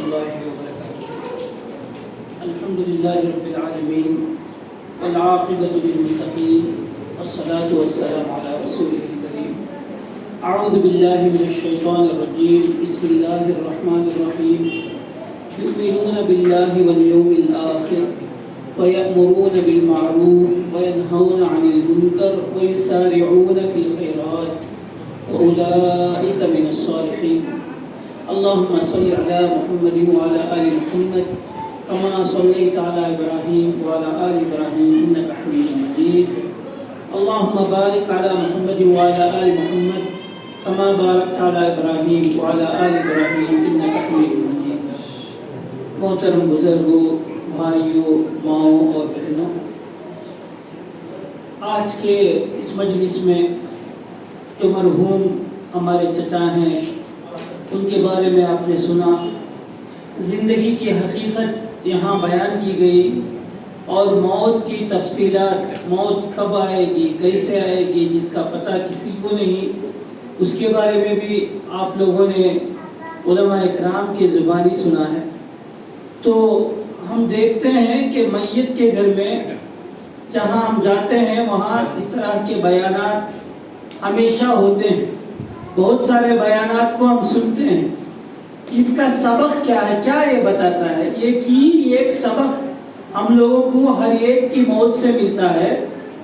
الله وبركاته. الحمد لله رب العالمين والعاقبة للمتقين والصلاة والسلام على رسوله الكريم. أعوذ بالله من الشيطان الرجيم. بسم الله الرحمن الرحيم. يؤمنون بالله واليوم الآخر ويأمرون بالمعروف وينهون عن المنكر ويسارعون في الخيرات وأولئك من الصالحين. اللهم صل على محمد وعلى آل محمد كما صليت على إبراهيم وعلى آل إبراهيم إنك حميد مجيد. اللهم بارك على محمد وعلى آل محمد كما باركت على إبراهيم وعلى آل إبراهيم إنك حميد مجيد. محترم بزرگوں، بھائیوں، ماؤں اور بہنوں، آج کے اس مجلس میں جو مرحوم ہمارے چچا ہیں ان کے بارے میں آپ نے سنا. زندگی کی حقیقت یہاں بیان کی گئی اور موت کی تفصیلات، موت کب آئے گی، کیسے آئے گی، جس کا پتہ کسی کو نہیں، اس کے بارے میں بھی آپ لوگوں نے علماء اکرام کی زبانی سنا ہے. تو ہم دیکھتے ہیں کہ میت کے گھر میں جہاں ہم جاتے ہیں وہاں اس طرح کے بیانات ہمیشہ ہوتے ہیں. بہت سارے بیانات کو ہم سنتے ہیں. اس کا سبق کیا ہے؟ کیا یہ بتاتا ہے؟ یہ کہ ایک سبق ہم لوگوں کو ہر ایک کی موت سے ملتا ہے،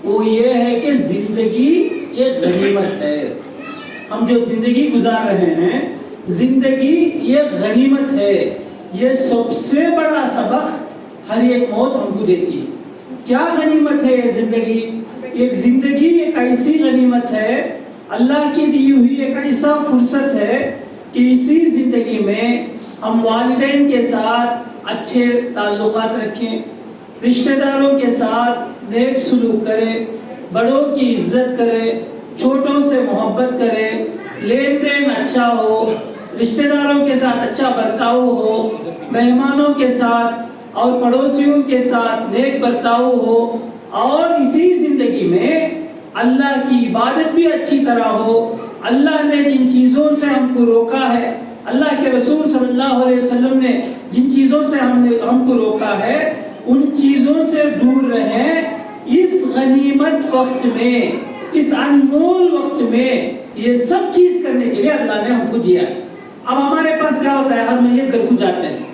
وہ یہ ہے کہ زندگی یہ غنیمت ہے. ہم جو زندگی گزار رہے ہیں، زندگی یہ غنیمت ہے. یہ سب سے بڑا سبق ہر ایک موت ہم کو دیتی ہے. کیا غنیمت ہے یہ زندگی؟ ایک زندگی ایک ایسی غنیمت ہے، اللہ کی دی ہوئی ایک ایسا فرصت ہے کہ اسی زندگی میں ہم والدین کے ساتھ اچھے تعلقات رکھیں، رشتہ داروں کے ساتھ نیک سلوک کریں، بڑوں کی عزت کریں، چھوٹوں سے محبت کریں، لین دین اچھا ہو، رشتہ داروں کے ساتھ اچھا برتاؤ ہو، مہمانوں کے ساتھ اور پڑوسیوں کے ساتھ نیک برتاؤ ہو، اور اسی زندگی میں اللہ کی عبادت بھی اچھی طرح ہو. اللہ نے جن چیزوں سے ہم کو روکا ہے، اللہ کے رسول صلی اللہ علیہ وسلم نے جن چیزوں سے ہم کو روکا ہے، ان چیزوں سے دور رہیں. اس غنیمت وقت میں، اس انمول وقت میں یہ سب چیز کرنے کے لیے اللہ نے ہم کو دیا ہے. اب ہمارے پاس کیا ہوتا ہے؟ ہر میت گھر کو جاتے ہیں،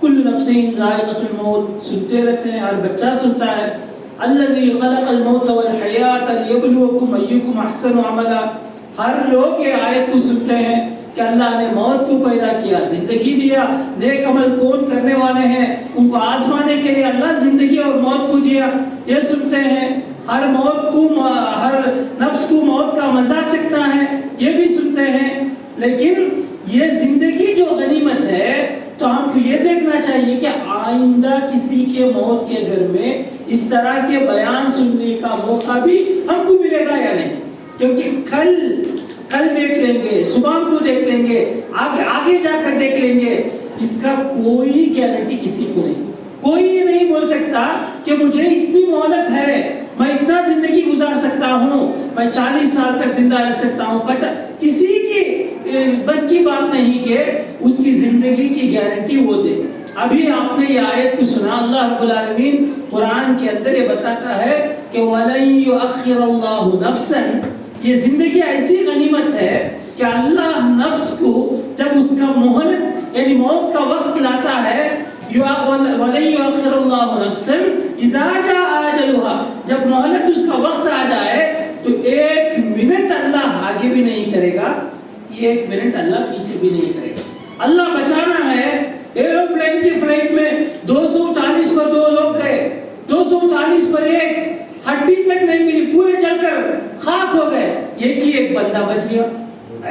کل نفس ذائقۃ الموت سنتے رہتے ہیں، ہر بچہ سنتا ہے. الذی خلق الموت والحیات لیبلوکم ایکم احسن عملا. ہر لوگ یہ آیت کو سنتے ہیں کہ اللہ نے موت کو پیدا کیا، زندگی دیا. نیک عمل کون کرنے والے ہیں ان کو آزمانے کے لیے اللہ زندگی اور موت کو دیا، یہ سنتے ہیں. ہر نفس کو موت کا مزہ چکھنا ہے، یہ بھی سنتے ہیں. لیکن یہ زندگی جو غنیمت ہے، تو ہم کو یہ دیکھنا چاہیے کہ آئندہ کسی کے موت کے گھر میں اس طرح کے بیان سننے کا موقع بھی ہم کو ملے گا یا نہیں. کیونکہ کل دیکھ لیں گے، صبح کو دیکھ لیں گے، آگے جا کر دیکھ لیں گے. اس کا کوئی گارنٹی کسی کو نہیں. کوئی یہ نہیں بول سکتا کہ مجھے اتنی مہلت ہے، میں اتنا زندگی گزار سکتا ہوں، میں 40 سال تک زندہ رہ سکتا ہوں. کسی کی بس کی بات نہیں کہ اس کی زندگی کی گارنٹی وہ دے. ابھی آپ نے یہ آیت کو سنا، اللہ رب العالمین قرآن کے اندر یہ بتاتا ہے کہ وَلَن يُؤَخِّرَ اللَّهُ نَفْسًا. یہ زندگی ایسی غنیمت ہے کہ اللہ نفس کو جب اس کا مہلت یعنی موت کا وقت لاتا ہے، وَلَن يُؤَخِّرَ اللَّهُ نَفْسًا إِذَا جَاءَ أَجَلُهَا. جب مہلت اس کا وقت آ جائے تو 1 منٹ اللہ آگے بھی نہیں کرے گا، 1 منٹ اللہ پیچھے بھی نہیں کرے گا. اللہ بچانا ہے. ایروپلین کی فلائٹ میں 240 پر 2 لوگ گئے، 240 پر 1 ہڈی تک نہیں ملی، پورے جل کر خاک ہو گئے. ایک بندہ بچ گیا.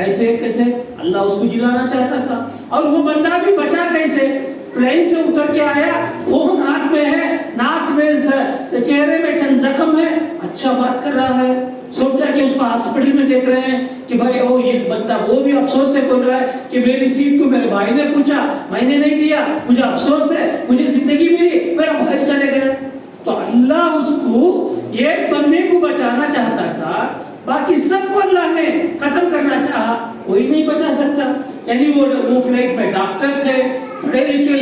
ایسے کیسے؟ اللہ اس کو جلانا چاہتا تھا. اور وہ بندہ بھی بچا کیسے؟ پلین سے اتر کے آیا، خون ہاتھ میں ہے، ناک میں، چہرے میں چند زخم ہے، اچھا بات کر رہا ہے. سوچا کہ اس کو ہاسپٹل میں دیکھ رہے ہیں کہ بھائی یہ بندہ وہ بھی افسوس سے بول رہا ہے کہ میری سیٹ کو میرے بھائی نے پوچھا، میں نے نہیں دیا، مجھے افسوس ہے، مجھے زندگی ملی، میرا بھائی چلے گیا. تو اللہ اس کو ایک بندے کو بچانا چاہتا تھا، باقی سب کو اللہ نے ختم کرنا چاہا، کوئی نہیں بچا سکتا. یعنی وہ فلائٹ میں ڈاکٹر تھے، پڑھے لکھے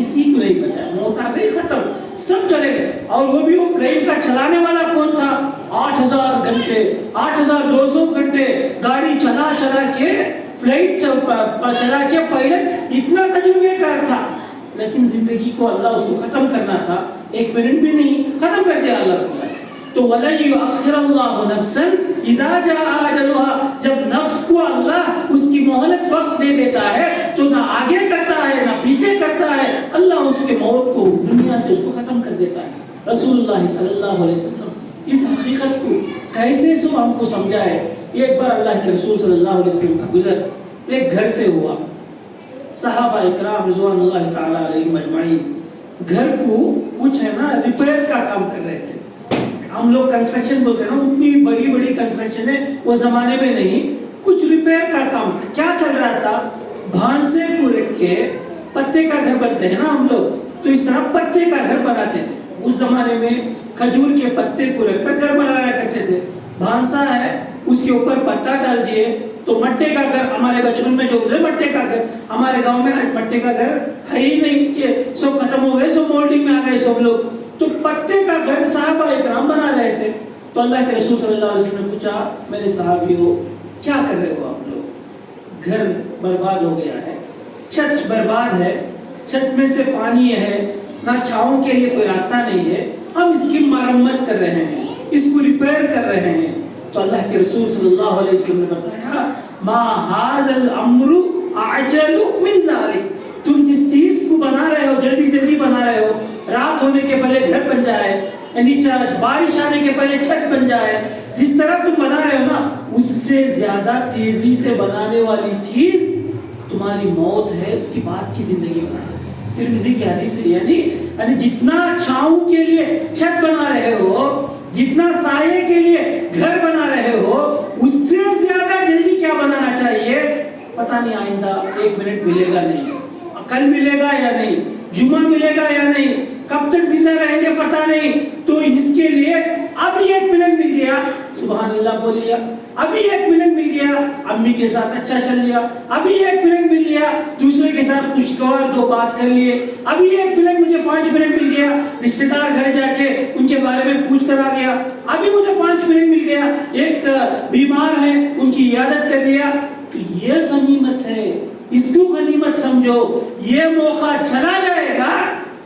کسی کو نہیں بچا. موت آ گئی, ختم, سب چلے گئے. اور وہ بھی وہ پلین کا چلانے والا کون تھا؟ 8000 گھنٹے 8200 گھنٹے گاڑی چلا کے فلائٹ چلا کے پائلٹ اتنا تجربے کار تھا, لیکن زندگی کو اللہ اس کو ختم کرنا تھا, 1 منٹ بھی نہیں, ختم کر دیا اللہ تعالیٰ. تو وَلَن يُؤَخِّرَ اللَّهُ نَفْسًا إِذَا جَاءَ أَجَلُهَا, جب نفس کو اللہ اس کی مہلت وقت دے دیتا ہے تو نہ آگے کرتا ہے نہ پیچھے کرتا ہے, اللہ اس کے موت کو دنیا سے اس کو ختم کر دیتا ہے. رسول اللہ صلی اللہ علیہ وسلم اس حقیقت کو کیسے سو ہم کو سمجھائے. ایک بار اللہ کے رسول صلی اللہ علیہ وسلم کا گزر ایک گھر سے ہوا. صحابہ اکرام رضوان اللہ تعالی علیہم اجمعین گھر کو کچھ ہے نا ریپیئر کا کام کر رہے تھے. ہم لوگ کنسٹرکشن بولتے ہیں نا, اتنی بڑی کنسٹرکشن ہے وہ زمانے میں نہیں, کچھ ریپیئر کا کام تھا. کیا چل رہا تھا؟ بھانسے کو رکھ کے پتے کا گھر بنتے ہیں نا ہم لوگ, تو اس طرح پتے کا گھر بناتے تھے. اس زمانے میں کھجور کے پتے کو رکھ کر گھر بنایا کرتے تھے. بھانسا ہے, اس کے اوپر پتا ڈال دیے تو مٹے کا گھر. ہمارے بچپن میں جو بولے مٹے کا گھر, ہمارے گاؤں میں مٹے کا گھر ہے ہی نہیں کہ سب ختم ہو گئے, سب مولڈنگ میں آ گئے سب لوگ. تو پتے کا گھر صحابہ اکرام بنا رہے تھے. تو اللہ کے رسول صلی اللہ علیہ وسلم نے پوچھا, میرے صحابیوں کیا کر رہے ہو آپ لوگ؟ گھر برباد ہو گیا ہے, چھت برباد ہے, چھت میں سے پانی ہے, نہ چھاؤں کے لیے کوئی راستہ نہیں ہے, ہم اس کی مرمت کر رہے ہیں, اس کو ریپیئر کر رہے ہیں. تو اللہ کے رسول صلی اللہ علیہ وسلم نے بتایا, ما ھذا الامر اعجل من ذلک, تم جس چیز کو بنا رہے ہو جلدی بنا رہے ہو, رات ہونے کے پہلے گھر بن جائے, یعنی بارش آنے کے پہلے چھت بن جائے, جس طرح تم بنا رہے ہو نا اس سے زیادہ تیزی سے بنانے والی چیز تمہاری موت ہے, اس کی بعد کی زندگی بنا. ترمذی کی حدیث ہے, یعنی جتنا چھاؤں کے لیے چھت بنا رہے ہو, جتنا سائے کے لیے گھر بنا رہے ہو, اس سے زیادہ جلدی کیا بنانا چاہیے. پتہ نہیں آئندہ 1 منٹ ملے گا نہیں, کل ملے گا یا نہیں, جمعہ ملے گا یا نہیں, کب تک زندہ رہیں گے پتہ نہیں. تو اس کے لیے ابھی 1 منٹ مل گیا, سبحان اللہ بول لیا, ابھی 1 منٹ مل گیا, امی کے ساتھ اچھا چل لیا, ابھی 1 منٹ مل گیا, دوسرے کے ساتھ خوشگوار 2 بات کر لیے, ابھی 1 منٹ مجھے 5 منٹ مل گیا, رشتہ دار گھر جا کے ان کے بارے میں پوچھ کر آ گیا, ابھی مجھے 5 منٹ مل گیا, ایک بیمار ہے ان کی عیادت کر لیا. تو یہ غنیمت ہے, اس کو غنیمت سمجھو. یہ موقع چلا جائے گا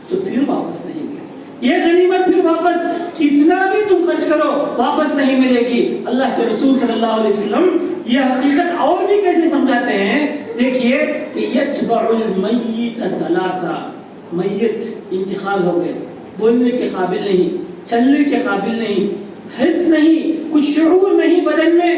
تو پھر واپس نہیں ملے. یہ غنیمت پھر واپس کتنا بھی تم خرچ کرو واپس نہیں ملے گی. اللہ کے رسول صلی اللہ علیہ وسلم یہ حقیقت اور بھی کیسے سمجھاتے ہیں. دیکھیے کہ یتبع المیت ثلاثہ, میت انتقال ہو گئے, بولنے کے قابل نہیں, چلنے کے قابل نہیں, حس نہیں, کچھ شعور نہیں بدن میں.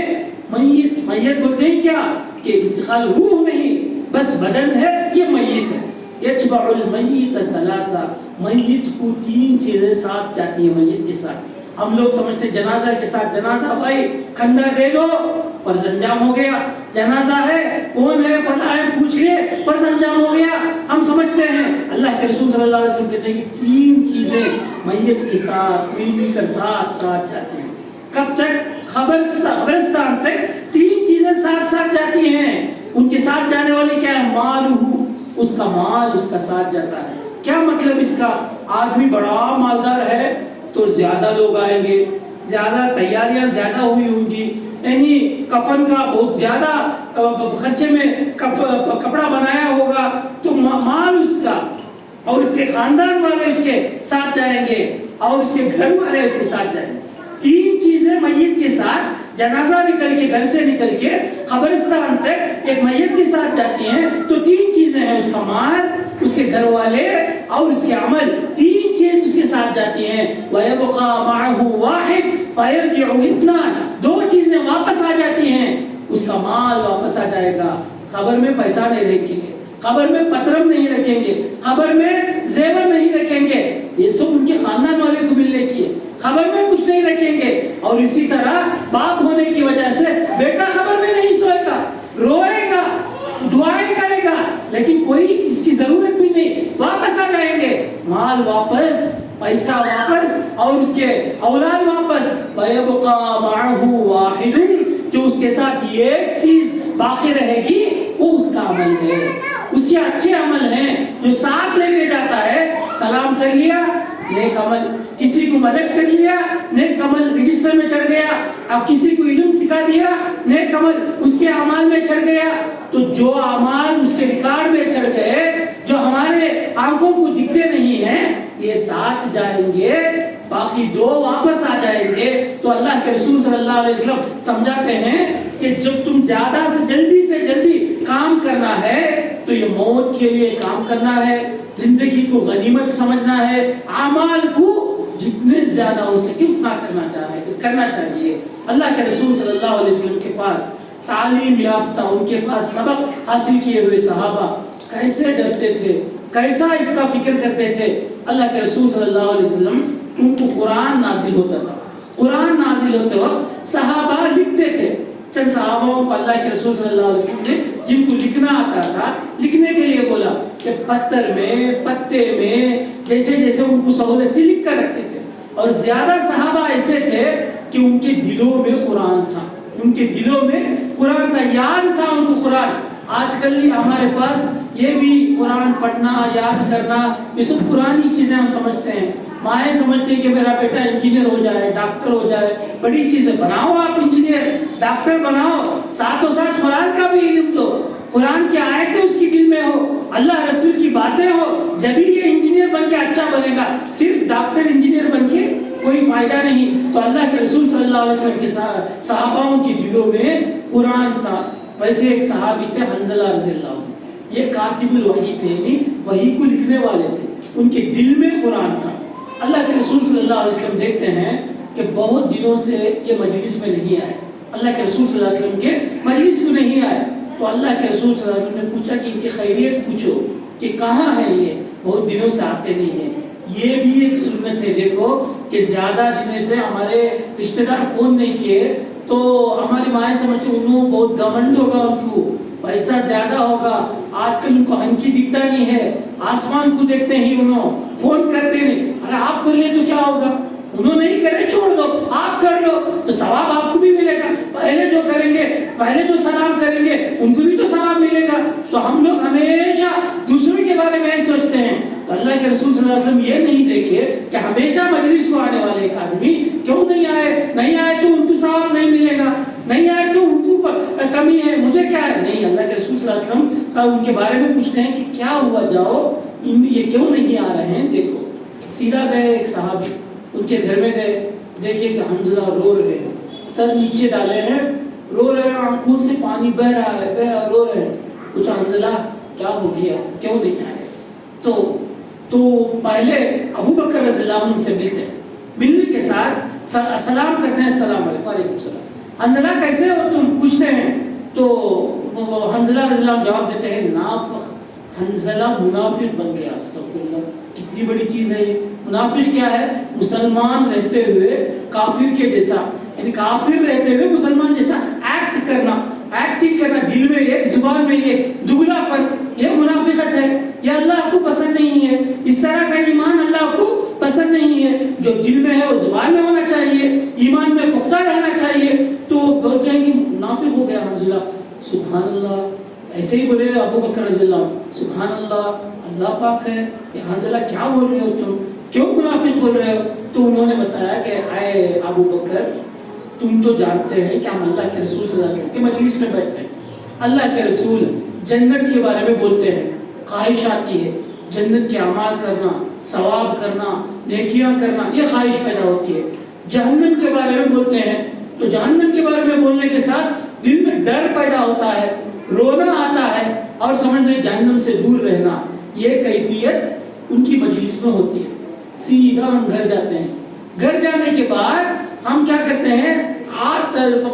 میت بولتے ہیں کیا کہ انتقال روح نہیں, بس بدن ہے, یہ میت ہے. یتبع المیت ثلاثہ, میت کو 3 چیزیں ساتھ جاتی ہیں میت کے ساتھ. ہم لوگ سمجھتے جنازہ کے ساتھ, جنازہ بھائی کندھا دے دو فرض انجام ہو گیا, جنازہ ہے کون ہے فلاں ہے پوچھ لے فرض انجام ہو گیا, ہم سمجھتے ہیں. اللہ کے رسول صلی اللہ علیہ وسلم کہتے ہیں کہ 3 چیزیں میت کے ساتھ مل کر ساتھ جاتی ہیں. کب تک؟ قبرستان تک 3 چیزیں ساتھ جاتی ہیں. ان کے ساتھ جانے والی کیا ہے؟ مالہ, اس کا مال اس کا ساتھ جاتا ہے. کیا مطلب اس کا؟ آدمی بڑا مالدار ہے تو زیادہ لوگ آئیں گے, زیادہ تیاریاں زیادہ ہوئی ہوں گی, یعنی کفن کا بہت زیادہ خرچے میں کپڑا بنایا ہوگا, تو مال اس کا اور اس کے خاندان والے اس کے ساتھ جائیں گے اور اس کے گھر والے اس کے ساتھ جائیں گے. 3 چیزیں میت کے ساتھ, جنازہ نکل کے گھر سے نکل کے قبرستان تک ایک میت کے ساتھ جاتی ہیں. تو 3 چیزیں ہیں, اس کا مال, اس کے گھر والے اور اس کے عمل. 3 چیز اس کے ساتھ جاتی ہیں. وَيَبْقَى مَعَهُ وَاحِدٌ فَيَرْجِعُ اثْنَانِ, 2 چیزیں واپس آ جاتی ہیں. اس کا مال واپس آ جائے گا, قبر میں پیسہ نہیں رکھیں گے, قبر میں پترم نہیں رکھیں گے, قبر میں زیور نہیں رکھیں گے, یہ سب ان کے خاندان والے کو ملنے کی ہے. قبر میں کچھ نہیں رکھیں گے. اور اسی طرح باپ ہونے کی وجہ سے بیٹا قبر میں نہیں سوئے گا, روئے گا, دعائیں کرے گا, لیکن کوئی اس کی ضرورت بھی نہیں, واپس آ جائیں گے. مال واپس, پیسہ واپس اور اس کے اولاد واپس. وَيَبْقَى مَعَهُ وَاحِدٌ, جو اس کے ساتھ یہ ایک چیز باقی رہے گی وہ اس کا عمل ہے. اس کے اچھے عمل ہیں جو ساتھ لے کے جاتا ہے. سلام کر لیا نیک عمل, کسی کو مدد کر لیا نیک عمل رجسٹر میں چڑھ گیا, اب کسی کو علم سکھا دیا نیک عمل اس کے اعمال میں چڑھ گیا. تو جو اعمال اس کے ریکارڈ میں چڑھ گئے جو ہمارے آنکھوں کو دکھتے نہیں ہیں یہ ساتھ جائیں گے, باقی 2 واپس آ جائیں گے. تو اللہ کے رسول صلی اللہ علیہ وسلم سمجھاتے ہیں کہ جب تم زیادہ سے جلدی کام کرنا ہے تو یہ موت کے لیے کام کرنا ہے, زندگی کو غنیمت سمجھنا ہے, اعمال کو جتنے زیادہ ہو سکے اتنا کرنا چاہیے. اللہ کے رسول صلی اللہ علیہ وسلم کے پاس تعلیم یافتہ, ان کے پاس سبق حاصل کیے ہوئے صحابہ کیسے ڈرتے تھے, کیسا اس کا فکر کرتے تھے. اللہ کے رسول صلی اللہ علیہ وسلم ان کو قرآن نازل ہوتا تھا, قرآن نازل ہوتے وقت صحابہ لکھتے تھے. چند صحابوں کو اللہ کے رسول صلی اللہ علیہ وسلم نے جن کو لکھنا آتا تھا لکھنے کے لیے بولا کہ پتھر میں پتے میں جیسے ان کو سہولت تھی لکھ کر رکھتے تھے. اور زیادہ صحابہ ایسے تھے کہ ان کے دلوں میں قرآن تھا, ان کے دلوں میں قرآن تھا, یاد تھا ان کو قرآن. آج کل ہمارے پاس یہ بھی قرآن پڑھنا یاد کرنا یہ سب پرانی چیزیں ہم سمجھتے ہیں. مائیں سمجھتے ہیں کہ میرا بیٹا انجینئر ہو جائے, ڈاکٹر ہو جائے, بڑی چیزیں بناؤ, آپ انجینئر ڈاکٹر بناؤ, ساتھ قرآن کا بھی علم دو, قرآن کی آیتیں اس کی دل میں ہو, اللہ رسول کی باتیں ہو, جبھی یہ انجینئر بن کے اچھا بنے گا. صرف ڈاکٹر انجینئر بن کے کوئی فائدہ نہیں. تو اللہ کے رسول صلی اللہ علیہ وسلم کے صحاباؤں کے دلوں میں قرآن تھا. ویسے ایک صحابی تھے حنظلہ رضی اللہ عنہ, یہ کاتب الوحی تھے, یعنی وحی کو لکھنے والے تھے, ان کے دل میں قرآن تھا. اللہ کے رسول صلی اللہ علیہ وسلم دیکھتے ہیں کہ بہت دنوں سے یہ مجلس میں نہیں آئے, اللہ کے رسول صلی اللہ علیہ وسلم کے مجلس میں نہیں آئے. تو اللہ کے رسول صلی اللہ علیہ وسلم نے پوچھا کہ ان کی خیریت پوچھو کہ کہاں ہیں, یہ بہت دنوں سے آتے نہیں ہیں. یہ بھی ایک سنت ہے, دیکھو کہ زیادہ دنوں سے ہمارے رشتہ دار فون نہیں کیے تو ہماری مائیں سمجھتے انہوں بہت گھمنڈ ہوگا, ان کو پیسہ زیادہ ہوگا, آج کل ان کو ہنکی دکھتا نہیں ہے, آسمان کو دیکھتے ہی انہوں فون کرتے نہیں. ارے آپ کر لیں تو کیا ہوگا, انہوں نہیں کرے چھوڑ دو, آپ کر لو تو ثواب آپ کو بھی ملے گا. پہلے جو کریں گے, پہلے جو سلام کریں گے ان کو بھی تو ثواب ملے گا. تو ہم لوگ ہمیشہ دوسروں کے بارے میں سوچتے ہیں. تو اللہ کے رسول صلی اللہ علیہ وسلم یہ نہیں دیکھے کہ ہمیشہ مجلس کو آنے والے ایک آدمی کیوں نہیں آئے تو ان کو ثواب نہیں ملے گا, نہیں آئے تو ان کو کمی ہے, مجھے کیا ہے. نہیں, اللہ کے رسول صلی اللہ علیہ وسلم ان کے بارے میں پوچھتے ہیں کہ کیا ہوا, جاؤ یہ کیوں نہیں آ رہے ہیں. دیکھو سیدھا گئے, ایک صحابی ان کے گھر میں گئے, دیکھیے کہ حنظلہ رو رہے ہیں, سر نیچے ڈالے ہیں, رو رہے ہیں, آنکھوں سے پانی بہ رہا ہے, رو رہے ہیں. پوچھا حنظلہ کیا ہو گیا, کیوں نہیں آئے. تو پہلے ابو بکر رضی اللہ عنہ سے ملتے ہیں, ملنے کے ساتھ سلام کرتے ہیں, السلام علیکم. وعلیکم السلام. حنظلہ کیسے ہو تم, پوچھتے ہیں. تو حنظلہ رضی اللہ عنہ جواب دیتے ہیں نافق. حنظلہ منافق بن گیا. استغفر اللہ, کتنی بڑی چیز ہے یہ. منافق کیا ہے, مسلمان رہتے ہوئے کافر کے جیسا, یعنی کافر رہتے ہوئے مسلمان جیسا ایکٹ کرنا, ایکٹنگ کرنا, دل میں ایک زبان میں ایک دگلا پر, یہ منافقت ہے. یہ اللہ کو پسند نہیں ہے. اس طرح کا ایمان اللہ کو پسند نہیں ہے. جو دل میں ہے وہ زبان میں ہونا چاہیے, ایمان میں پختہ رہنا چاہیے. تو بولتے ہیں کہ منافق ہو گیا حنظلہ. سبحان اللہ, ایسے ہی بولے ابو بکر رضی اللہ عنہ, سبحان اللہ, اللہ پاک ہے. یہ حنظلہ کیا بول رہے ہو تم, کیوں منافق بول رہے ہو. تو انہوں نے بتایا کہ اے ابو بکر, تم تو جانتے ہیں کہ ہم اللہ کے رسول صلی اللہ علیہ وسلم کے مجلس میں بیٹھتے ہیں. اللہ کے رسول جنت کے بارے میں بولتے ہیں, خواہش آتی ہے جنت کے اعمال کرنا, ثواب کرنا, نیکیاں کرنا, یہ خواہش پیدا ہوتی ہے. جہنم کے بارے میں بولتے ہیں تو جہنم کے بارے میں بولنے کے ساتھ دل میں ڈر پیدا ہوتا ہے, رونا آتا ہے, اور سمجھنے جہنم سے دور رہنا. یہ کیفیت ان کی مجلس میں ہوتی ہے. سیدھا ہم گھر جاتے ہیں, گھر جانے کے بعد ہم کیا کرتے ہیں,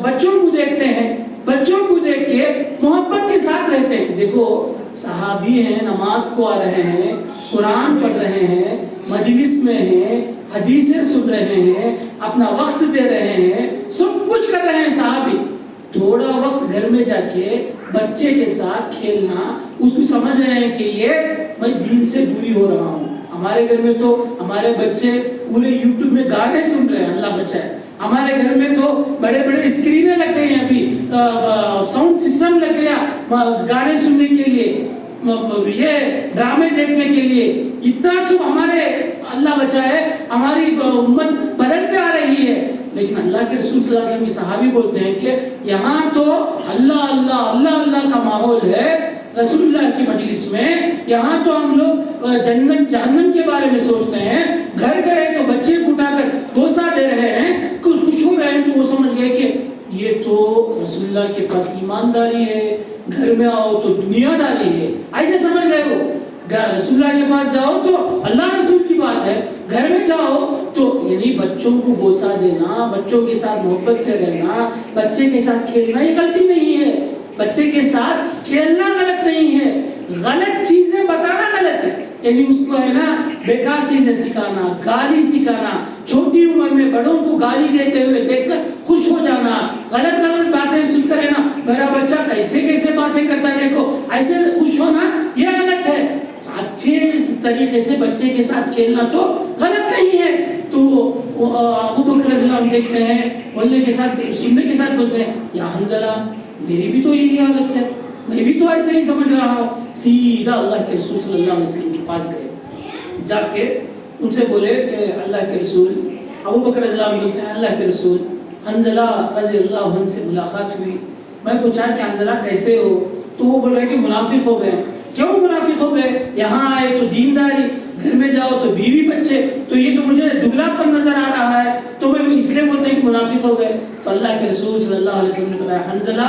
بچوں کو دیکھتے ہیں, بچوں کو دیکھ کے محبت کے ساتھ رہتے ہیں. دیکھو صحابی ہیں, نماز کو آ رہے ہیں, قرآن پڑھ رہے ہیں, مجلس میں ہیں, حدیثیں سن رہے ہیں, اپنا وقت دے رہے ہیں, سب کچھ کر رہے ہیں صحابی. تھوڑا وقت گھر میں جا کے بچے کے ساتھ کھیلنا, اس کو سمجھ رہے ہیں کہ یہ میں دین سے دوری ہو رہا ہوں. ہمارے گھر میں تو ہمارے بچے پورے یوٹیوب میں گانے سن رہے ہیں, اللہ بچائے. ہمارے گھر میں تو بڑے بڑے اسکرینیں لگ گئی ہیں, ابھی ساؤنڈ سسٹم لگ گیا گانے سننے کے لیے. یہ ڈرامے دیکھنے کے لیے اتنا سب ہمارے اللہ بچائے ہماری امت بدلتے آ رہی ہے. لیکن اللہ کے رسول صلی اللہ علیہ وسلم کی صحابی بولتے ہیں کہ یہاں تو اللہ اللہ اللہ اللہ کا ماحول ہے رسول اللہ کی مجلس میں. یہاں تو ہم لوگ جنت جہنم کے بارے میں سوچتے ہیں. گھر گئے تو بچے کو اٹھا کر بوسہ دے رہے ہیں, کچھ خوش ہو رہے ہیں, تو وہ سمجھ گئے کہ یہ تو رسول اللہ کے پاس ایمانداری ہے. گھر میں آؤ تو دنیا داری ہے, ایسے سمجھ گئے وہ. رسول اللہ کے پاس جاؤ تو اللہ رسول کی بات ہے, گھر میں جاؤ تو یعنی بچوں کو بوسہ دینا, بچوں کے ساتھ محبت سے رہنا, بچے کے ساتھ کھیلنا یہ غلطی نہیں ہے. بچے کے ساتھ کھیلنا غلط نہیں ہے, غلط چیزیں بتانا غلط ہے. یعنی اس کو ہے نا بیکار چیزیں سکھانا, گالی سکھانا, چھوٹی عمر میں بڑوں کو گالی دیتے ہوئے دیکھ کر خوش ہو جانا, غلط غلط باتیں سن کر ہے نا میرا بچہ کیسے کیسے باتیں کرتا ہے دیکھو, ایسے خوش ہونا یہ غلط ہے. اچھے طریقے سے بچے کے ساتھ کھیلنا تو غلط نہیں ہے. تو ابو بکر رضی اللہ عنہ دیکھتے ہیں, بولنے کے ساتھ سننے کے ساتھ بولتے ہیں یا حنظلہ میری بھی تو یہی حالت ہے, میں بھی تو ایسے ہی سمجھ رہا ہوں. سیدھا اللہ کے رسول صلی اللہ علیہ وسلم کے پاس گئے, جا کے ان سے بولے کہ اللہ کے رسول, ابو بکر رضی اللہ عنہ بولتے ہیں اللہ کے رسول حنظلہ رضی اللہ عنہ سے ملاقات ہوئی, میں پوچھا کہ حنظلہ کیسے ہو, تو وہ بول رہے کہ منافق ہو گئے. کیوں منافق ہو گئے؟ یہاں آئے تو دینداری, گھر میں جاؤ تو بیوی بچے, تو یہ تو مجھے دگلا پن نظر آ رہا ہے, تو میں اس لیے بولتے ہیں کہ منافق ہو گئے. تو اللہ کے رسول صلی اللہ علیہ وسلم نے بتایا حنظلہ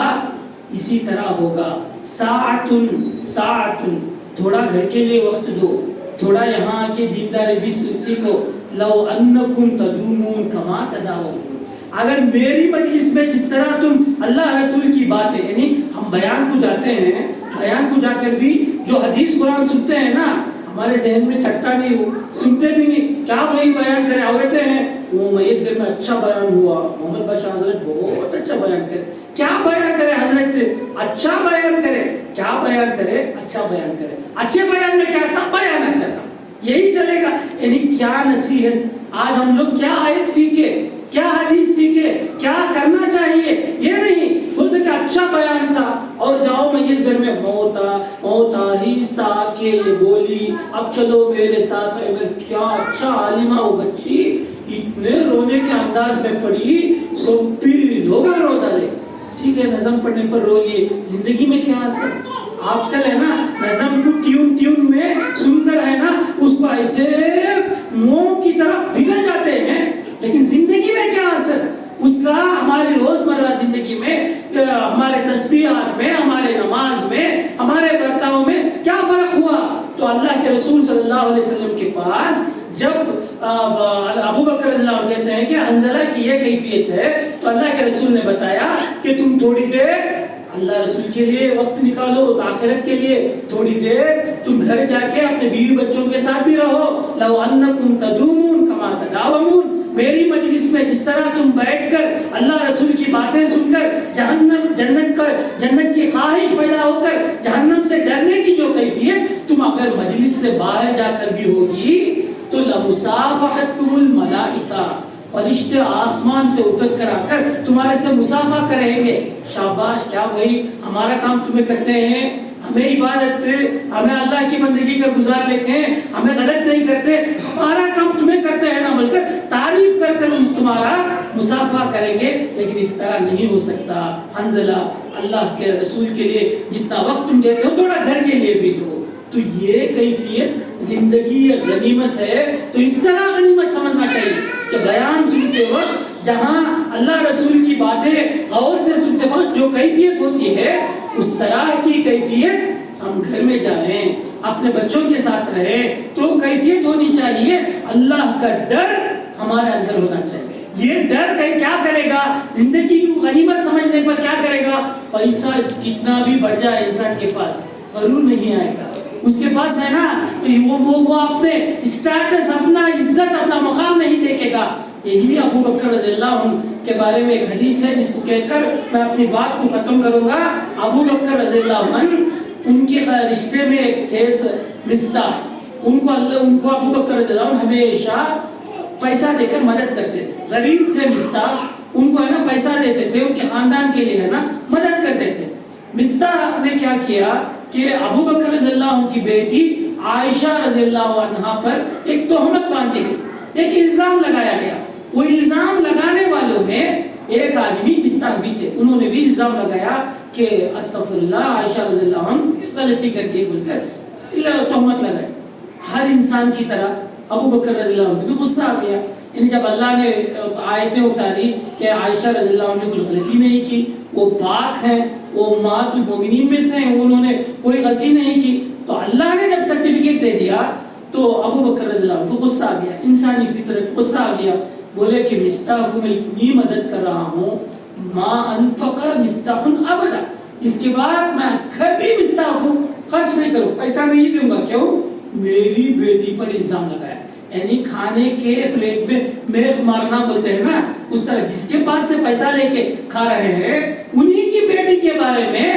اسی طرح ہوگا, ساعتن ساعتن, تھوڑا گھر کے لیے وقت دو, تھوڑا یہاں کے دینداری بھی سیکھو. لو انکم تدومون کما تداومون, اگر میری مجلس میں جس طرح تم اللہ رسول کی باتیں, یعنی ہم بیان کو جاتے ہیں, بیان کو جا کر بھی جو حدیث قرآن سنتے ہیں نا, ہمارے ذہن میں چھٹتا نہیں, وہ سنتے بھی نہیں, کیا بھائی بیان کریں. عورتیں ہیں وہ میت گھر میں اچھا بیان ہوا, محمد بادشاہ حضرت بہت اچھا بیان کرے. کیا بیان کرے حضرت, اچھا بیان کرے, کیا بیان کرے, اچھا بیان کرے. اچھے بیان میں کیا تھا, بیان اچھا تھا, یہی چلے گا. یعنی کیا نصیحت, آج ہم لوگ کیا آیت سیکھے, کیا حدیث سیکھے, کیا کرنا چاہیے, یہ نہیں بولتے کہ اچھا بیان تھا اور جاؤ میت گھر میں موتا موتا ہیستا کے یہ بولی, اب چلو میرے ساتھ. اگر کیا اچھا عالمہ وہ بچی اتنے رونے کے انداز میں پڑھی, سب بھی لوگ رو ڈالے. ٹھیک ہے نظم پڑھنے پر رو لیے, زندگی میں کیا اثر. آج کل ہے نا نظم کو ٹیون میں سن کر ہے نا اس کو ایسے موم کی طرح پگھل جاتے ہیں, لیکن زندگی میں کیا اثر اس کا, ہماری روزمرہ زندگی میں, ہمارے تسبیحات میں, ہمارے نماز میں, ہمارے برتاؤ میں کیا فرق ہوا. تو اللہ کے رسول صلی اللہ علیہ وسلم کے پاس جب ابو بکر رضی اللہ عنہ کہتے ہیں کہ حنظلہ کی یہ کیفیت ہے, تو اللہ کے رسول نے بتایا کہ تم تھوڑی دیر اللہ رسول کے لیے وقت نکالو, آخرت کے لیے تھوڑی دیر تم گھر جا کے اپنے بیوی بچوں کے ساتھ بھی رہو. لو انکم تدومون کما تداومون, میری مجلس میں جس طرح تم بیٹھ کر اللہ رسول کی باتیں سن کر جنت کی خواہش پیدا ہو کر جہنم سے ڈرنے کی جو کیفیت تم اگر مجلس سے باہر جا کر بھی ہوگی تو لمصافحتکم الملائکہ, فرشتے آسمان سے اتر کر آ کر تمہارے سے مصافحہ کریں گے. شاباش, کیا بھائی ہمارا کام تمہیں کرتے ہیں, ہمیں عبادت, ہمیں اللہ کی بندگی کا گزار لکھیں, ہمیں غلط نہیں کرتے, ہمارا کام تمہیں کرتے ہیں نا بول کر تعریف کر کر تمہارا مصافحہ کریں گے. لیکن اس طرح نہیں ہو سکتا. حنظلہ اللہ کے رسول کے لیے جتنا وقت تم دیتے ہو تھوڑا گھر کے لیے بھی دو. تو یہ کیفیت زندگی غنیمت ہے, تو اس طرح غنیمت سمجھنا چاہیے کہ بیان سنتے وقت جہاں اللہ رسول کی باتیں غور سے سنتے وقت جو کیفیت ہوتی ہے اس طرح کی کیفیت ہم گھر میں جائیں, اپنے بچوں کے ساتھ رہیں, تو کیفیت ہونی چاہیے اللہ کا ڈر ہمارے اندر ہونا چاہیے. یہ ڈر کیا کرے گا, زندگی کی غنیمت سمجھنے پر کیا کرے گا. پیسہ کتنا بھی بڑھ جائے انسان کے پاس غرور نہیں آئے گا. اس کے پاس ہے نا وہ اپنے اسٹیٹس, اپنا عزت, اپنا مقام نہیں دیکھے گا. یہی ابو بکر رضی اللہ عنہ کے بارے میں ایک حدیث ہے جس کو کہہ کر میں اپنی بات کو ختم کروں گا. ابو بکر رضی اللہ عنہ, ان کے رشتے میں ایک تھے مصطح, ان کو ابو بکر رضی اللہ عنہ ہمیشہ پیسہ دے کر مدد کرتے تھے. غریب تھے مصطح, ان کو ہے نا پیسہ دیتے تھے, ان کے خاندان کے لیے ہے نا مدد کرتے تھے. مصطح نے کیا کیا کہ ابو بکر رضی اللہ عنہ کی بیٹی عائشہ رضی اللہ عنہا پر ایک تہمت باندھی گئی، ایک الزام لگایا گیا. وہ الزام لگانے والوں میں ایک آدمی مستاح بھی تھے. انہوں نے بھی الزام لگایا کہ استغفر اللہ عائشہ رضی اللہ عنہ غلطی کر کے بول کر تہمت لگائی. ہر انسان کی طرح ابو بکر رضی اللہ عنہ کو بھی غصہ آ گیا. یعنی جب اللہ نے آیتیں اتاری کہ عائشہ رضی اللہ عنہ نے کچھ غلطی نہیں کی، وہ پاک ہیں، وہ امہات المومنین میں سے ہیں، انہوں نے کوئی غلطی نہیں کی، تو اللہ نے جب سرٹیفکیٹ دے دیا تو ابو بکر رضی اللہ عنہ کو غصہ آ گیا. انسانی فطرت غصہ آ گیا. بولے کہ مستاح کو میں اتنی مدد کر رہا ہوں، ما انفق مستاح ابدا، اس کے بعد میں کبھی مستاح کو خرچ نہیں کروں، پیسہ نہیں دوں گا. کیوں؟ میری بیٹی پر الزام لگایا. یعنی کھانے کے پلیٹ میں میخ مارنا بولتے ہیں نا، اس طرح جس کے پاس سے پیسہ لے کے کھا رہے ہیں انہی کی بیٹی کے بارے میں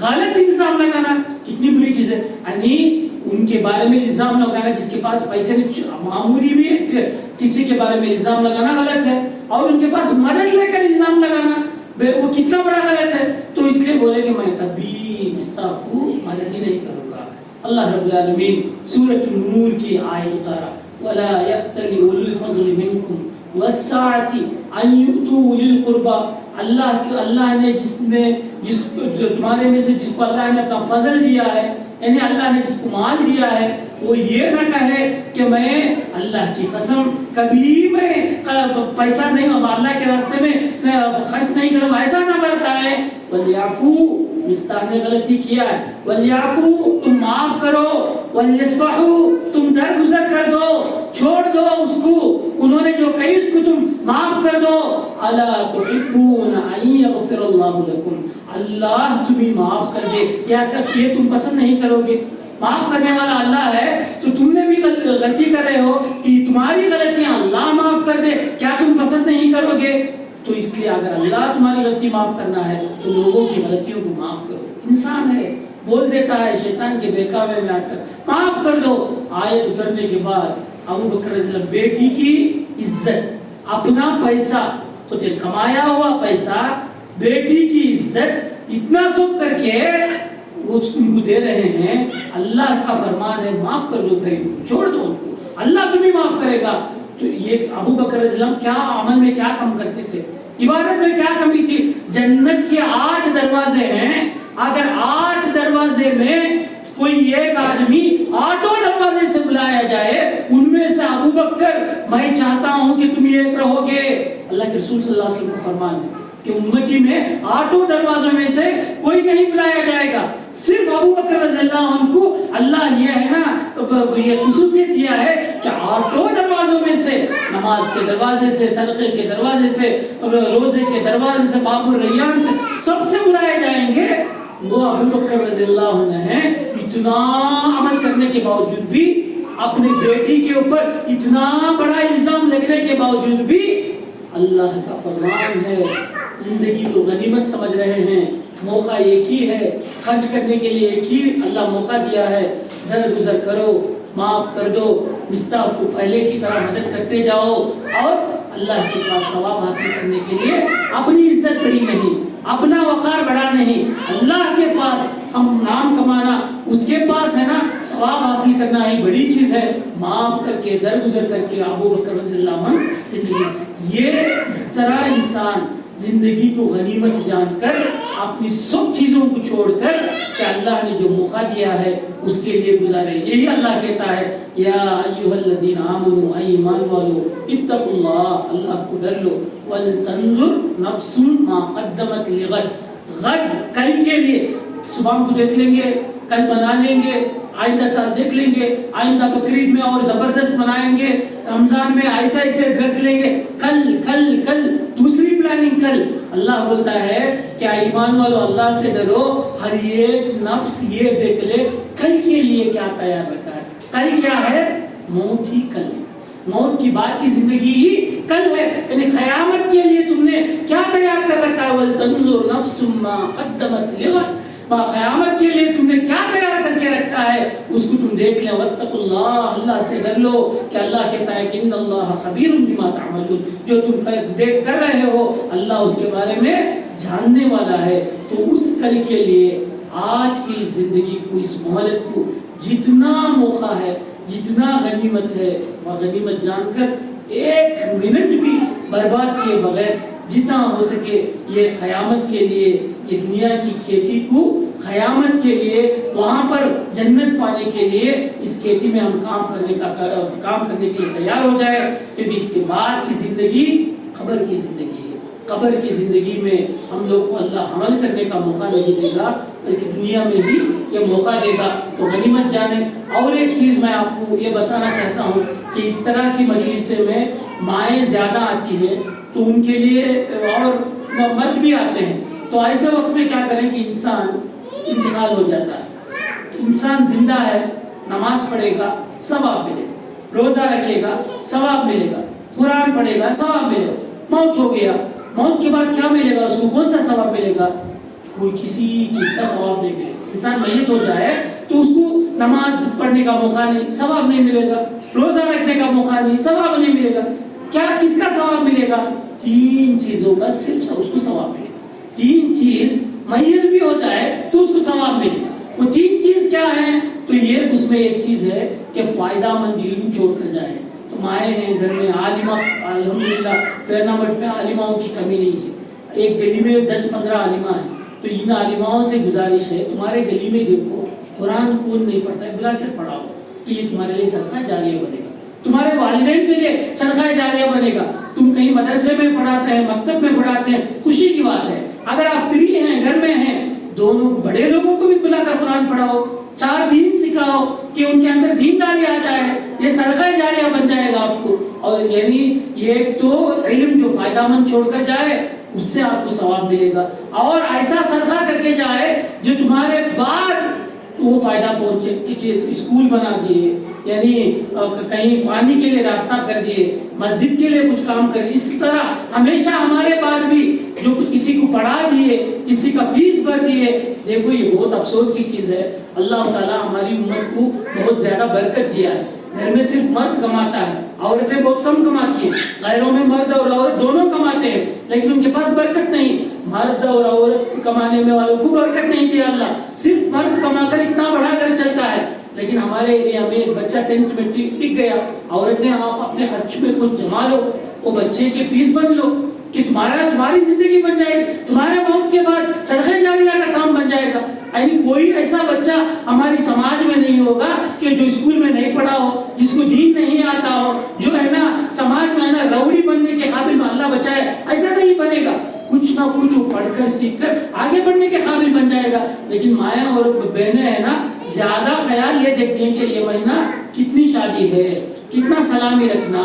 غلط الزام لگانا کتنی بری چیز ہے. یعنی ان کے بارے میں الزام لگانا جس کے پاس پیسے نہیں، معمولی بھی کسی کے بارے میں الزام لگانا غلط ہے، اور ان کے پاس مدد لے کر الزام لگانا وہ کتنا بڑا غلط ہے. تو اس لیے بولے کہ میں کبھی مستاح کو مدد ہی نہیں کروں گا. اللہ رب العالمین سورۃ النور کی آیت اتارا، وَلَا يَأْتَلِ أُولُو الْفَضْلِ مِنْكُمْ وَالسَّعَةِ أَنْ يُؤْتُوا أُولِي الْقُرْبَى. اللہ نے جس تمہارے میں سے جس کو اللہ نے اپنا فضل دیا ہے، یعنی اللہ نے جس کو مال دیا ہے، وہ یہ نہ کہے کہ میں اللہ کی قسم کبھی میں پیسہ نہیں اللہ کے راستے میں خرچ نہیں کروں، ایسا نہ بتائے. وَلْيَعْفُوا، مستاح نے غلطی کیا ہے، وَلْيَعْفُوا تم معاف کرو، وَلْيَصْفَحُوا تم درگزر کر دو، چھوڑ دو اس کو، انہوں نے جو کہی اس کو تم معاف کر دو. أَلَا تُحِبُّونَ أَن يَغْفِرَ اللَّهُ لَكُمْ، اللہ تمہیں معاف کر دے، یا کہ یہ تم پسند نہیں کرو گے؟ معاف کرنے والا اللہ ہے، تو تم نے بھی غلطی کر رہے ہو کہ تمہاری غلطیاں اللہ معاف کر دے، کیا تم پسند نہیں کرو گے؟ تو اس لیے اگر اللہ تمہاری غلطی معاف کرنا ہے تو لوگوں کی غلطیوں کو معاف کرو. انسان ہے، بول دیتا ہے شیطان کے بہکاوے میں آ کر معاف کر دو. آیت اترنے کے بعد ابو بکر رضی اللہ بیٹی کی عزت، اپنا پیسہ، خود کمایا ہوا پیسہ، بیٹی کی عزت اتنا سب کر کے وہ ان کو دے رہے ہیں. اللہ کا فرمان ہے معاف کر دو، بھائی چھوڑ دو ان کو، اللہ تمہیں معاف کرے گا. تو یہ ابو بکر رضی اللہ کیا عمل میں کیا کم کرتے تھے، عبادت میں کیا کمی تھی. جنت کے 8 دروازے ہیں، اگر 8 دروازے میں کوئی ایک آدمی 8 دروازے سے بلایا جائے، ان میں سے ابو بکر میں چاہتا ہوں کہ تم ایک رہو گے. اللہ کے رسول صلی اللہ علیہ وسلم کا فرمان ہے کہ امتی میں 8 دروازوں میں سے کوئی نہیں بلایا جائے گا. صرف ابو بکر رضی اللہ عنہ کو اللہ یہ ہے نا یہ خصوصیت دیا ہے کہ 8 دروازوں میں سے، نماز کے دروازے سے، صدقے کے دروازے سے، روزے کے دروازے سے، باب الریان سے، سب سے بلائے جائیں گے. وہ ابو بکر رضی اللہ عنہ ہیں. اتنا عمل کرنے کے باوجود بھی، اپنی بیٹی کے اوپر اتنا بڑا الزام لگنے کے باوجود بھی اللہ کا فرمان ہے، زندگی کو غنیمت سمجھ رہے ہیں. موقع ایک ہی ہے، خرچ کرنے کے لیے ایک ہی اللہ موقع دیا ہے. درگزر کرو، معاف کر دو، مستاح کو پہلے کی طرح مدد کرتے جاؤ، اور اللہ کے پاس ثواب حاصل کرنے کے لیے اپنی عزت بڑی نہیں، اپنا وقار بڑا نہیں، اللہ کے پاس ہم نام کمانا، اس کے پاس ہے نا ثواب حاصل کرنا ہی بڑی چیز ہے. معاف کر کے، درگزر کر کے ابو بکر رضی اللہ عنہ زندگی، یہ اس طرح انسان زندگی کو غنیمت جان کر اپنی سب چیزوں کو چھوڑ کر کہ اللہ نے جو موقع دیا ہے اس کے لیے گزارے. یہی اللہ کہتا ہے یا ایھا الذین آمنوا، اے ایمان والو، اتقوا اللہ، اللہ کو ڈر لو، ولتنظر نفس ما قدمت لغد، غد کل کے لیے. صبح کو دیکھ لیں گے، کل بنا لیں گے، آئندہ سال دیکھ لیں گے، آئندہ بقرعید میں اور زبردست منائیں گے، رمضان میں ایسے ایسے ڈریس لیں گے، کل کل کل دوسری پلاننگ کل. اللہ بولتا ہے کہ ایمان والو اللہ سے ڈرو، ہر ایک نفس یہ دیکھ لے کل کے لیے کیا تیار رکھا ہے. کل کیا ہے؟ موت ہی کل ہے. موت کی بعد کی زندگی ہی کل ہے، یعنی قیامت کے لیے تم نے کیا تیار کر رکھا ہے. وَلْتَنْظُرْ نَفْسٌ مَا قَدَّمَتْ لِغَدٍ، قیامت کے لیے تم نے کیا تیار کر کے رکھا ہے اس کو تم دیکھ لیں. وَاتَّقُوا اللَّهَ، اللہ سے ڈر لو کہ اللہ کہتا ہے کہ ان اللہ خبیر بما تعملون، جو تم دیکھ کر رہے ہو اللہ اس کے بارے میں جاننے والا ہے. تو اس کل کے لیے آج کی اس زندگی کو، اس مہلت کو جتنا موقع ہے، جتنا غنیمت ہے، وہ غنیمت جان کر ایک منٹ بھی برباد کیے بغیر جتنا ہو سکے یہ قیامت کے لیے، یہ دنیا کی کھیتی کو قیامت کے لیے، وہاں پر جنت پانے کے لیے اس کھیتی میں ہم کام کرنے کے لیے تیار ہو جائے، کیونکہ اس کے بعد کی زندگی قبر کی زندگی ہے۔ قبر کی زندگی میں ہم لوگ کو اللہ عمل کرنے کا موقع نہیں دے گا، بلکہ دنیا میں ہی یہ موقع دے گا، تو غنیمت جانے۔ اور ایک چیز میں آپ کو یہ بتانا چاہتا ہوں کہ اس طرح کی مجلس میں مائیں زیادہ آتی ہیں تو ان کے لیے، اور مرد بھی آتے ہیں، تو ایسے وقت میں کیا کریں کہ انسان انتقال ہو جاتا ہے، انسان زندہ ہے، نماز پڑھے گا ثواب ملے گا، روزہ رکھے گا ثواب ملے گا، قرآن پڑھے گا ثواب ملے گا۔ موت ہو گیا، موت کے بعد کیا ملے گا اس کو؟ کون سا ثواب ملے گا؟ کوئی کسی چیز کا ثواب نہیں ملے گا۔ انسان میت ہو جائے تو اس کو نماز پڑھنے کا موقع نہیں، ثواب نہیں ملے گا، روزہ رکھنے کا موقع نہیں، ثواب نہیں ملے گا۔ کیا کس کا ثواب ملے گا؟ تین چیزوں کا صرف اس کو ثواب ملے گا۔ تین چیز، میت بھی ہو جائے تو اس کو ثواب ملے گا۔ وہ تین چیز کیا ہیں؟ تو یہ اس میں ایک چیز ہے کہ فائدہ مند علم چھوڑ کر جائے۔ تو مائیں ہیں گھر میں عالمہ، الحمدللہ پیرنامٹ میں عالماؤں کی کمی نہیں ہے، ایک گلی میں 10-15 عالمہ ہیں، تو ان عالماؤں سے گزارش ہے تمہارے گلی میں دیکھو قرآن کون نہیں پڑھتا ہے، بلا کر پڑھاؤ، تو یہ تمہارے لیے صدقہ جاریہ بنے گا، تمہارے والدین کے لیے صدقہ جاریہ بنے گا۔ تم کہیں مدرسے میں پڑھاتے ہیں، مکتب میں پڑھاتے ہیں، خوشی کی بات ہے۔ اگر آپ فری ہیں، گھر میں ہیں، دونوں کو، بڑے لوگوں کو بھی بلا کر قرآن پڑھاؤ، 4 دین سکھاؤ کہ ان کے اندر دینداری آ جائے، یہ صدقہ جاریہ بن جائے گا آپ کو۔ اور یعنی یہ تو علم جو فائدہ مند چھوڑ کر جائے اس سے آپ کو ثواب ملے گا، اور ایسا صدقہ کر کے جائے جو تمہارے بعد وہ فائدہ پہنچے، کہ اسکول بنا دیے، یعنی کہیں پانی کے لیے راستہ کر دیے، مسجد کے لیے کچھ کام کر دیے، اس طرح ہمیشہ ہمارے بعد بھی جو کسی کو پڑھا دیے، کسی کا فیس بھر دیے۔ دیکھو یہ بہت افسوس کی چیز ہے، اللہ تعالیٰ ہماری امت کو بہت زیادہ برکت دیا ہے، گھر میں صرف مرد کماتا ہے، عورتیں بہت کم کماتی ہیں، غیروں میں مرد اور عورت دونوں کماتے ہیں، لیکن ان کے پاس برکت نہیں۔ مرد اور عورت کمانے میں والوں کو برکت نہیں دیا اللہ، صرف مرد کما کر اتنا بڑا گھر چلتا ہے۔ لیکن ہمارے ایریا میں ایک بچہ 10th میں ٹک گیا، عورتیں آپ اپنے خرچ میں کچھ جما لو، وہ بچے کی فیس بن لو کہ تمہاری زندگی بن جائے گی، تمہارے موت کے بعد صدقہ جاریہ کا کام بن جائے گا۔ یعنی کوئی ایسا بچہ ہماری سماج میں نہیں ہوگا کہ جو اسکول میں نہیں پڑھا ہو، جس کو دین نہیں آتا ہو، جو ہے نا سماج میں ہے نا روڑی بننے کے قابل، اللہ بچائے، ایسا نہیں بنے گا۔ کچھ نہ کچھ وہ پڑھ کر سیکھ کر آگے بڑھنے کے قابل بن جائے گا۔ لیکن مائیں اور بہنیں ہیں نا زیادہ خیال یہ دیکھتی ہیں کہ یہ مہینہ کتنی شادی ہے، کتنا سلامی رکھنا،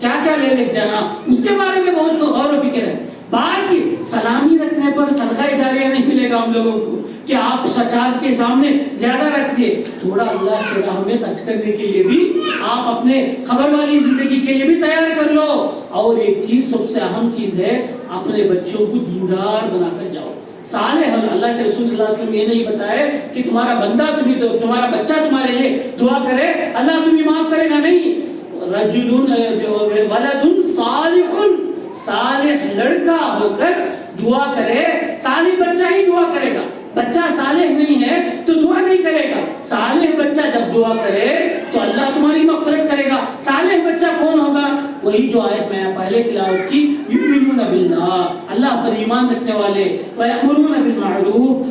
کیا کیا لے جانا، اس کے بارے میں بہت غور و فکر ہے۔ بعد کی سلامی رکھنے پر صدقہ جاریہ نہیں ملے گا ہم لوگوں کو کہ آپ سچار کے سامنے زیادہ رکھ دیے، تھوڑا اللہ کے راہ میں خرچ کرنے کے لیے بھی آپ اپنے خبر والی زندگی کے لیے بھی تیار کر لو۔ اور ایک چیز سب سے اہم چیز ہے، اپنے بچوں کو دیندار بنا کر جاؤ، صالح۔ اللہ کے رسول صلی اللہ علیہ وسلم یہ نہیں بتائے کہ تمہارا بندہ تمہارا بچہ تمہارے لیے دعا کرے اللہ تمہیں معاف کرے گا، نہیں، رجل ولد صالح، صالح لڑکا ہو کر دعا کرے، صالح بچہ ہی دعا کرے گا۔ بچہ صالح نہیں ہے تو دعا نہیں کرے گا، صالح بچہ جب دعا کرے تو اللہ تمہاری مغفرت کرے گا۔ صالح بچہ کون ہوگا؟ وہی جو آیت میں پہلے تلاوت کی، یؤمنون باللہ، اللہ پر ایمان رکھنے والے، ویأمرون بالمعروف،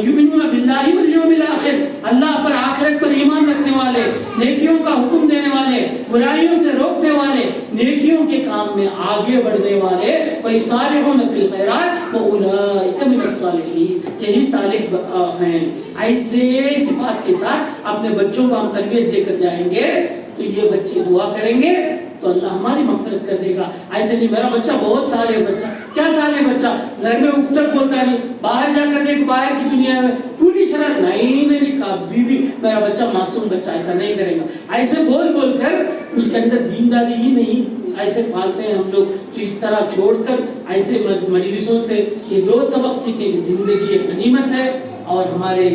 یؤمنون باللہ والیوم الآخر، اللہ پر آخرت پر ایمان رکھنے والے، نیکیوں کا حکم دینے والے، برائیوں سے روکنے والے، نیکیوں کے کام میں آگے بڑھنے والے، ویسارعون فی الخیرات واولئک من الصالحین، یہی صالح ہیں۔ ایسے صفات کے ساتھ اپنے بچوں کو ہم تربیت دے کر جائیں گے تو یہ بچے دعا کریں گے تو اللہ ہماری مغفرت کر دے گا۔ ایسے نہیں میرا بچہ بہت صالح بچہ، کیا صالح بچہ، گھر میں اف تک بولتا نہیں، باہر جا کر دیکھ باہر کی دنیا میں پوری شرط، نہیں کبھی بھی میرا بچہ معصوم بچہ ایسا نہیں کرے گا۔ ایسے بول بول کر اس کے اندر دینداری ہی نہیں، ایسے پالتے ہیں ہم لوگ۔ تو اس طرح چھوڑ کر ایسے مجلسوں سے یہ 2 سبق سیکھیں کہ زندگی ایک غنیمت ہے، اور ہمارے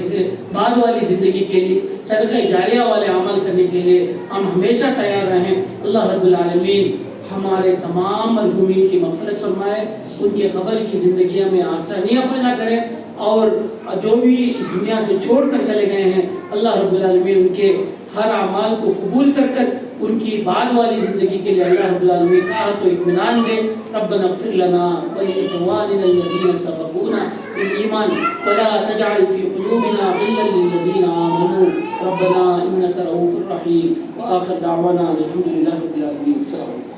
بعد والی زندگی کے لیے صدقہ جاریہ والے عمل کرنے کے لیے ہم ہمیشہ تیار رہیں۔ اللہ رب العالمین ہمارے تمام مرحومین کی مغفرت فرمائے، ان کے قبر کی زندگیوں میں آسانیاں پیدا کرے، اور جو بھی اس دنیا سے چھوڑ کر چلے گئے ہیں اللہ رب العالمین ان کے ہر اعمال کو قبول کر کر ان کی بعد والی زندگی کے لیے اللہ رب العالمین راحت و اطمینان دے. ربنا اغفر لنا ولإخواننا الذين سبقونا بالإيمان ولا تجعل في قلوبنا غلا للذين آمنوا ربنا إنك رؤوف رحيم. وآخر دعوانا الحمد لله رب العالمين. السلام عليكم.